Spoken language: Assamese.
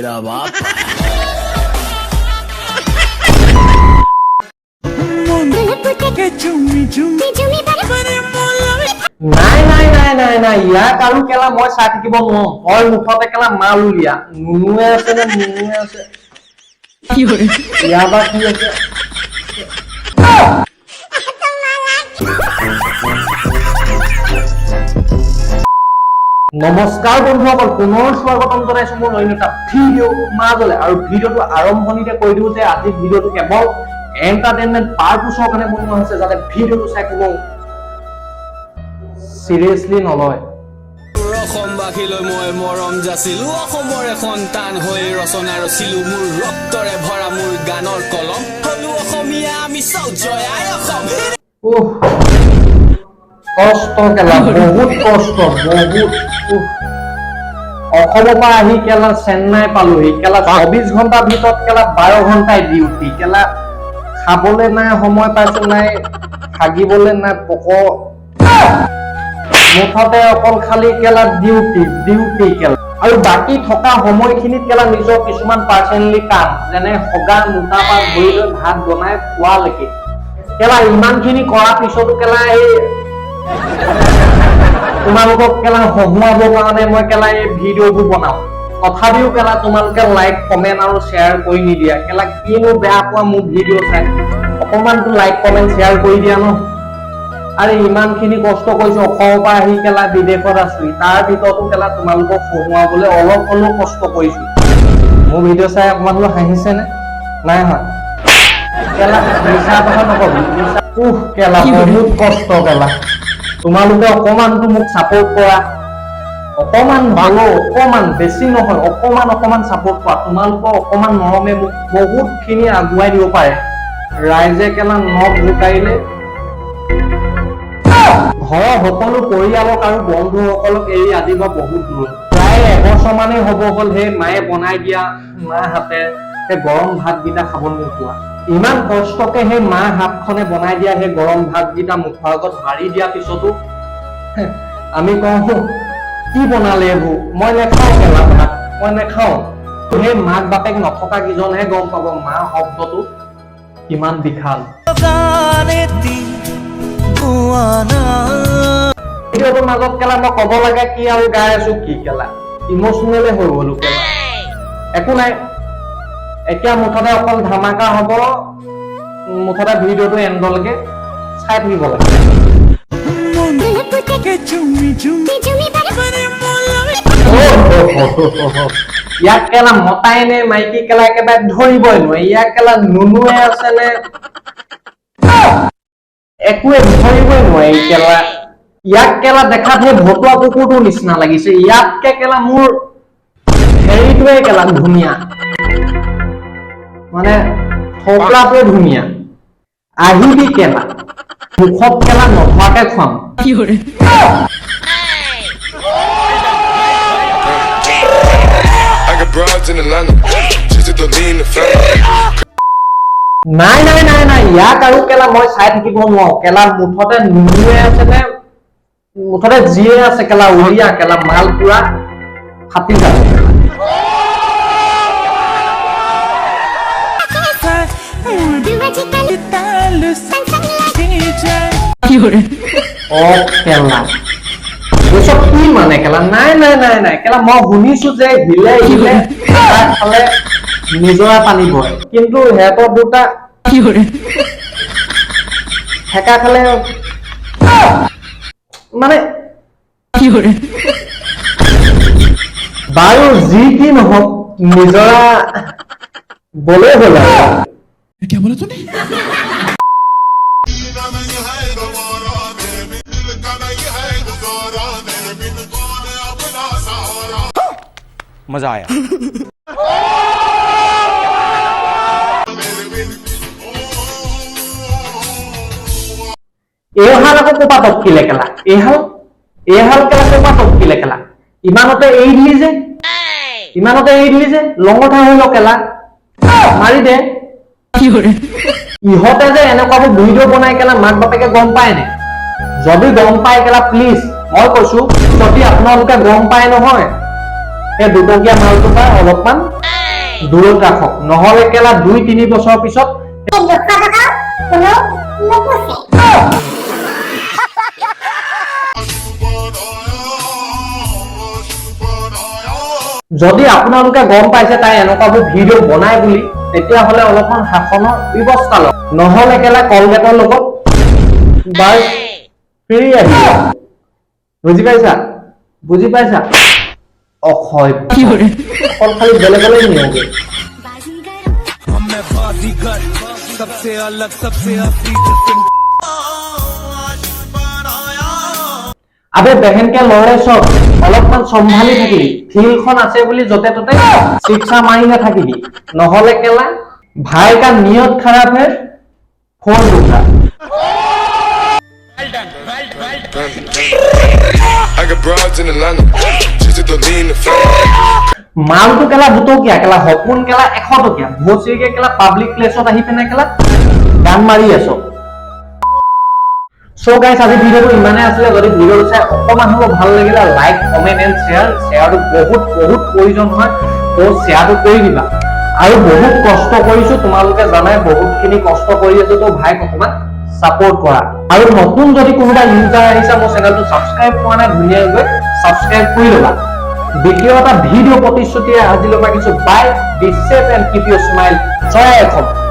तेरा बाप নাই ইয়াক আৰু কেলা মই চাই থাকিব নোৱাৰো হয় মুখতে কেলা মাল উলিয়া নুনুৱে আছে নে নুনুৱে আছে ইয়াৰ বা কি আছে নমস্কাৰ বন্ধুসকল পুনৰ স্বাগতম জনাইছো মোৰ অন্য এটা ভিডিঅ' মাজলে আৰু ভিডিঅ'টো আৰম্ভণিতে কৈ দিওঁ যে আজি ভিডিঅ'টো কেৱল এন্টাৰটেইনমেন্ট পাৰপোজৰ কাৰণে বনোৱা হৈছে যাতে ভিডিঅ'টো চাই কোনো সিৰিয়াসলি নলয় অসমবাসীলৈ মই মৰম যাচিলো অসমৰ এখন টান হৈ ৰচনা ৰচিলো মোৰ ৰক্তৰে ভৰা মোৰ গানৰ কলম হলো অসমীয়া আমি চৌ জয় আই অসম কষ্ট কেলা বহুত কষ্ট বহুত অসমৰ পৰা আহি কেলা চেন্নাই পালোহি কেলা 24 ঘণ্টাৰ ভিতৰত কেলা 12 ঘণ্টাই ডিউটি কেলা খাবলৈ নাই সময় পাইছো নাই হাগিবলৈ নাই পক মুঠতে অকল খালি কেলা ডিউটি কেলা আৰু বাকি থকা সময়খিনিত কেলা নিজৰ কিছুমান পাৰ্সোনেলি কাম যেনে হগা মুটা পা ধৰি লৈ ভাত বনাই খোৱালৈকে কেলা ইমানখিনি কৰাৰ পিছতো কেলা এই তোমালোকক কেলা হহুৱাবৰ কাৰণে মই কেলা এই ভিডিঅ'বোৰ বনাও তথাপিও কেলা তোমালোকে লাইক কমেন্ট আৰু শ্বেয়াৰ কৰি নিদিয়া কেলা কিনো বেয়া পোৱা মোৰ ভিডিঅ' চাই অকমানটো লাইক কমেন্ট শ্বেয়াৰ কৰি দিয়া ন আৰু ইমানখিনি কষ্ট কৰিছো অসমৰ পৰা আহি কেলা বিদেশত আছো তাৰ ভিতৰতো কেলা তোমালোকক হহুৱাবলৈ অলপ হ'লেও কষ্ট কৰিছো মোৰ ভিডিঅ' চাই অকমান হ'লেও হাঁহিছে নে নাই হয় কেলা মিছা কথা নকবি কেলা বহুত কষ্ট কেলা তোমালোকে অকমানটো মোক সাপোৰ্ট কৰা অকমান ভালো অকমান বেছি নহয় অকমান সাপোৰ্ট কৰা তোমালোকৰ অকমান মৰমে মোক বহুতখিনি আগুৱাই দিব পাৰে ৰাইজে কেলা নখ জোকাৰিলে ঘৰৰ সকলো পৰিয়ালক আৰু বন্ধুসকলক এৰি আজি মই বহুত দূৰ প্ৰায় এবছৰ মানেই হ'ব হ'ল সেই মায়ে বনাই দিয়া মা হাতে সেই গৰম ভাতকেইটা খাবলৈ নোপোৱা ইমান কষ্টকে সেই মা হাতখনে বনাই দিয়া সেই গৰম ভাতকেইটা মুখৰ আগত ভাৰি দিয়া পিছতো আমি কওঁ কি বনালে এইবোৰ মই নেখাওঁ কেলা ভাত মই নেখাওঁ সেই মাক বাপেক নথকা কিজনেহে গম পাব মা শব্দটো কিমান বিশাল ভিডিঅ'টোৰ মাজত কেলা মই ক'ব লাগে কি আৰু গাই আছো কি কেলা ইমোচনেলে হৈ গলো কেলা একো নাই এতিয়া মুঠতে অকল ধামাকা হ'ব মুঠতে ভিডিঅ'টো এণ্ডলৈকে চাই থাকিব লাগে ইয়াক কেলা মতাই নে মাইকী কেলা একেবাৰে ধৰিবই নোৱাৰে ইয়াক কেলা নুনুৱে আছে নে একোৱে ধৰিবই নোৱাৰে কেলা ইয়াক কেলা দেখাত সেই ভতুৱা কুকুৰটোৰ নিচিনা লাগিছে ইয়াতকে কেলা মোৰ হেৰিটোৱে কেলা ধুনীয়া মানে থকলাটোৱে ধুনীয়া আহিবি কেলা মুখত কেলা নথোৱাকে খুৱাম নাই ইয়াক আৰু কেলা মই চাই থাকিব নোৱাৰো কেলা মুঠতে নুনুৱে আছে নে মুঠতে যিয়ে আছে কেলা উলিয়া কেলা মাল পুৰা ফাটি যাব কেলা এইসব কি মানে কেলা নাই কেলা মই শুনিছো যে হিলে খালে নিজৰা পানী বয় কিন্তু সিহঁতৰ দুটা হেকা খালে মানে বাৰু যি কি নহওক নিজৰা বলে হ'ল क्या बोला तूने मजा आया এইহাল আকৌ কোপা টপকিলে কেলা এইহাল কেলা কোপা টপকিলে কেলা ইমানতে এৰি দিলি যে লংগঠা হৈ ল কেলা মাৰি দে ইহঁতে যে এনেকুৱাবোৰ ভিডিঅ' বনাই কেলা মাক বাপেকে গম পায় নে যদি গম পায় কেলা প্লিজ মই কৈছো যদি আপোনালোকে গম পায় নহয় এই দুটকীয়া মালটো পাই অলপমান দূৰত ৰাখক নহলে কেলা 2-3 বছৰ পিছত যদি আপোনালোকে গম পাইছে তাই এনেকুৱাবোৰ ভিডিঅ' বনাই বুলি তেতিয়াহ'লে অলপমান শাসনৰ ব্যৱস্থা লওক নহলে কেলা কলগেটৰ লগত বাৰ ফ্ৰী আহিব বুজি পাইছা অক্ষয় কি কৰে অকল খালি বেলেগলৈ নিয়গে আবে বেহেনকে লৰে চব অলপমান সম্ভালি থাকিবি ফিল্ডখন আছে বুলি যতে ততে শিক্ষা মাৰি নাথাকিবি নহলে কেলা ভাই কা নিয়ত খারাপ है ফোন দুটা I got broads in Atlanta. Just to lean the family. মালটো কেলা বুটকিয়া কেলা হপুন কেলা 100 টকিয়া ভোচিকে কেলা পাব্লিক প্লেছত আহি পেনে কেলা গান মাৰি আছো সো গাইস আজি ভিডিওটো ইমানে আছিল যদি ভিডিওটো চাই অকমান হলো ভাল লাগিলে লাইক কমেন্ট এন্ড শেয়াৰটো বহুত প্ৰয়োজন হয় তো শেয়াৰটো কৰি দিবা আৰু বহুত কষ্ট কৰিছো তোমালোকে জানাই বহুতখিনি কষ্ট কৰি আছো তো ভাই অকমান সাপোৰ্ট কৰা আৰু নতুন যদি কোনোবা ইউজাৰ আহিছে মোৰ চেনেলটো সাবস্ক্ৰাইব কৰা নাই ধুনীয়াকৈ সাবস্ক্ৰাইব কৰি লবা দ্বিতীয় এটা ভিডিও প্ৰতিশ্ৰুতি আজিলৈকে কিছু bye be safe and keep your smile জয় অসম